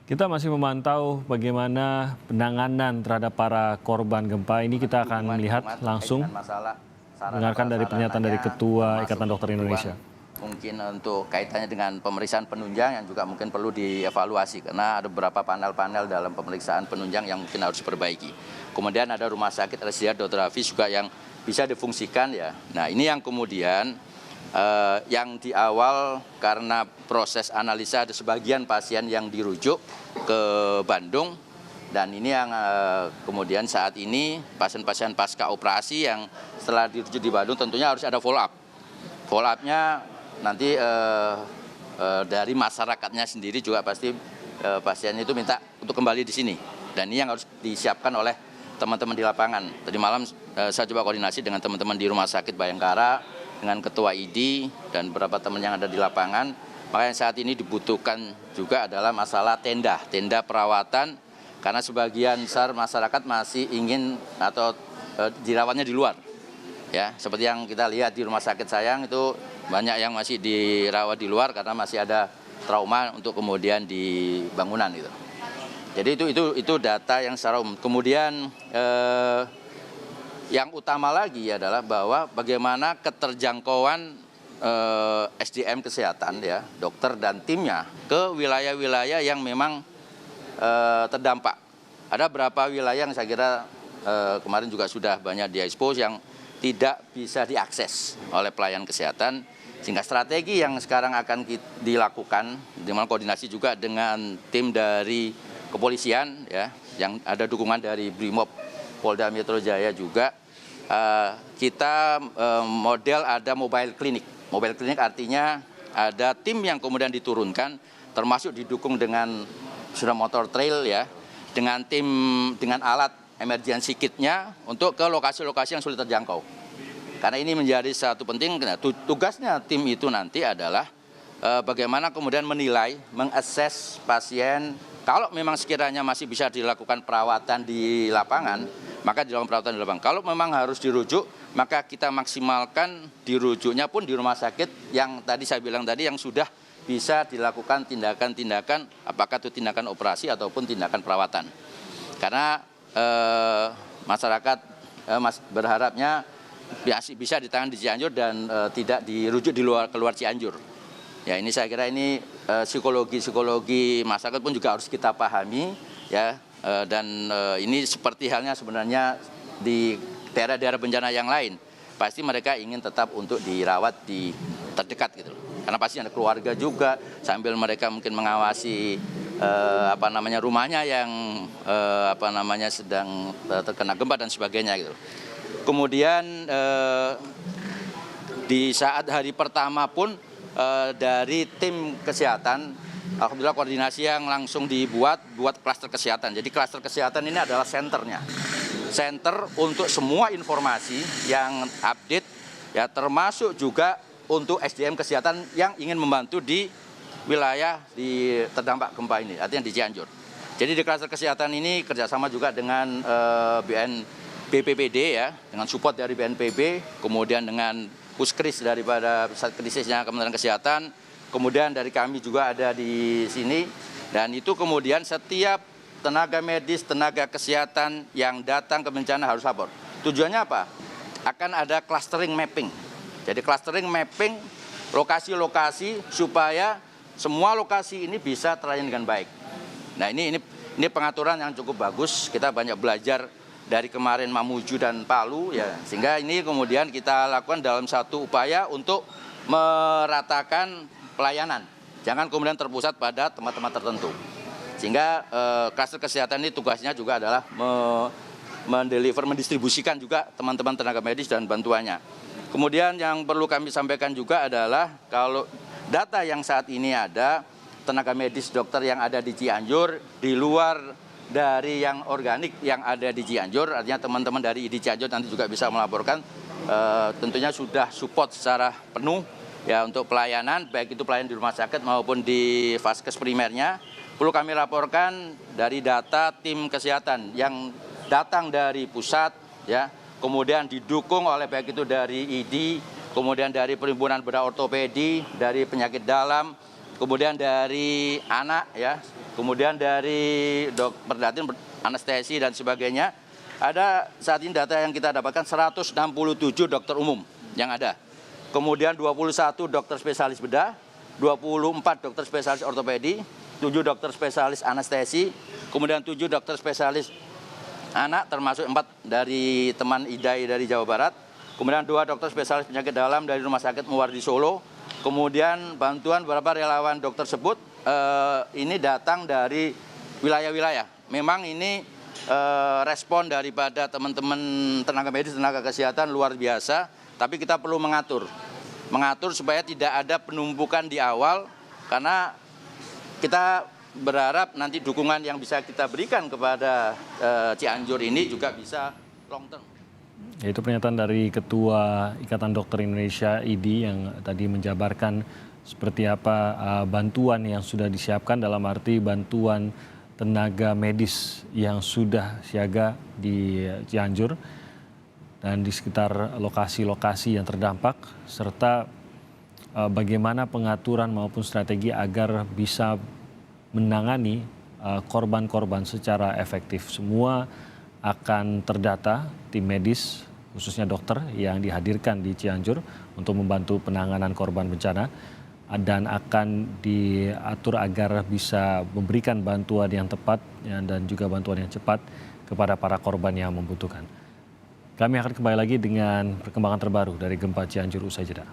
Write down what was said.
Kita masih memantau bagaimana penanganan terhadap para korban gempa. Ini kita akan melihat langsung, dengarkan dari pernyataan dari Ketua Ikatan Dokter Indonesia. Mungkin untuk kaitannya dengan pemeriksaan penunjang yang juga mungkin perlu dievaluasi karena ada beberapa panel-panel dalam pemeriksaan penunjang yang mungkin harus diperbaiki. Kemudian ada rumah sakit RSUD Dr. Hafiz juga yang bisa difungsikan ya. Nah ini yang kemudian yang di awal karena proses analisa ada sebagian pasien yang dirujuk ke Bandung dan ini yang kemudian saat ini pasien-pasien pasca operasi yang setelah dirujuk di Bandung tentunya harus ada follow up. Follow up-nya nanti dari masyarakatnya sendiri juga pasti pasien itu minta untuk kembali di sini dan ini yang harus disiapkan oleh teman-teman di lapangan. Tadi malam saya coba koordinasi dengan teman-teman di Rumah Sakit Bayangkara, dengan Ketua ID dan beberapa teman yang ada di lapangan. Maka yang saat ini dibutuhkan juga adalah masalah tenda perawatan karena sebagian besar masyarakat masih ingin atau dirawatnya di luar. Ya, seperti yang kita lihat di Rumah Sakit Sayang itu banyak yang masih dirawat di luar karena masih ada trauma untuk kemudian di bangunan gitu. Jadi itu data yang secara umum. Kemudian yang utama lagi adalah bahwa bagaimana keterjangkauan SDM kesehatan ya, dokter dan timnya ke wilayah-wilayah yang memang terdampak. Ada beberapa wilayah yang saya kira kemarin juga sudah banyak diekspos yang tidak bisa diakses oleh pelayan kesehatan, sehingga strategi yang sekarang akan dilakukan dengan koordinasi juga dengan tim dari kepolisian ya, yang ada dukungan dari Brimob Polda Metro Jaya juga, kita model ada mobile clinic. Mobile clinic artinya ada tim yang kemudian diturunkan, termasuk didukung dengan sudah motor trail ya, dengan tim dengan alat emergency kitnya untuk ke lokasi-lokasi yang sulit terjangkau. Karena ini menjadi satu penting, tugasnya tim itu nanti adalah bagaimana kemudian menilai, mengakses pasien. Kalau memang sekiranya masih bisa dilakukan perawatan di lapangan, maka dilakukan perawatan di lapangan. Kalau memang harus dirujuk, maka kita maksimalkan dirujuknya pun di rumah sakit yang tadi saya bilang tadi yang sudah bisa dilakukan tindakan-tindakan, apakah itu tindakan operasi ataupun tindakan perawatan. Karena masyarakat berharapnya bisa ditangani di Cianjur dan tidak dirujuk keluar Cianjur. Ya ini saya kira ini psikologi masyarakat pun juga harus kita pahami ya, dan ini seperti halnya sebenarnya di daerah-daerah bencana yang lain pasti mereka ingin tetap untuk dirawat di terdekat gitu loh. Karena pasti ada keluarga juga sambil mereka mungkin mengawasi rumahnya yang sedang terkena gempa dan sebagainya gitu. Kemudian di saat hari pertama pun dari tim kesehatan, alhamdulillah koordinasi yang langsung buat klaster kesehatan. Jadi klaster kesehatan ini adalah senternya. Center untuk semua informasi yang update, ya termasuk juga untuk SDM kesehatan yang ingin membantu di wilayah di terdampak gempa ini, artinya di Cianjur. Jadi di klaster kesehatan ini kerjasama juga dengan BPBD ya, dengan support dari BNPB, kemudian dengan Puskris daripada pusat krisisnya Kementerian Kesehatan, kemudian dari kami juga ada di sini, dan itu kemudian setiap tenaga medis, tenaga kesehatan yang datang ke bencana harus lapor. Tujuannya apa? Akan ada clustering mapping. Jadi clustering mapping lokasi-lokasi supaya semua lokasi ini bisa terlayani dengan baik. Nah ini pengaturan yang cukup bagus. Kita banyak belajar dari kemarin Mamuju dan Palu ya, sehingga ini kemudian kita lakukan dalam satu upaya untuk meratakan pelayanan. Jangan kemudian terpusat pada tempat-tempat tertentu. Sehingga klaster kesehatan ini tugasnya juga adalah mendistribusikan juga teman-teman tenaga medis dan bantuannya. Kemudian yang perlu kami sampaikan juga adalah kalau data yang saat ini ada, tenaga medis dokter yang ada di Cianjur di luar dari yang organik yang ada di Cianjur, artinya teman-teman dari ID Cianjur nanti juga bisa melaporkan, tentunya sudah support secara penuh ya untuk pelayanan, baik itu pelayanan di rumah sakit maupun di vaskes primernya. Perlu kami laporkan dari data tim kesehatan yang datang dari pusat ya, kemudian didukung oleh baik itu dari ID, kemudian dari Perhimpunan Bedah Ortopedi, dari penyakit dalam, kemudian dari anak ya, kemudian dari Perdatin, anestesi dan sebagainya. Ada saat ini data yang kita dapatkan 167 dokter umum yang ada. Kemudian 21 dokter spesialis bedah, 24 dokter spesialis ortopedi, 7 dokter spesialis anestesi, kemudian 7 dokter spesialis anak termasuk 4 dari teman IDAI dari Jawa Barat, kemudian 2 dokter spesialis penyakit dalam dari Rumah Sakit Muwardi Solo, kemudian bantuan beberapa relawan dokter tersebut ini datang dari wilayah-wilayah. Memang ini respon daripada teman-teman tenaga medis, tenaga kesehatan luar biasa, tapi kita perlu mengatur supaya tidak ada penumpukan di awal, karena kita berharap nanti dukungan yang bisa kita berikan kepada Cianjur ini juga bisa long term. Itu pernyataan dari Ketua Ikatan Dokter Indonesia IDI yang tadi menjabarkan seperti apa bantuan yang sudah disiapkan, dalam arti bantuan tenaga medis yang sudah siaga di Cianjur dan di sekitar lokasi-lokasi yang terdampak, serta bagaimana pengaturan maupun strategi agar bisa menangani korban-korban secara efektif. Semua akan terdata, tim medis khususnya dokter yang dihadirkan di Cianjur untuk membantu penanganan korban bencana, dan akan diatur agar bisa memberikan bantuan yang tepat dan juga bantuan yang cepat kepada para korban yang membutuhkan. Kami akan kembali lagi dengan perkembangan terbaru dari gempa Cianjur usai jeda.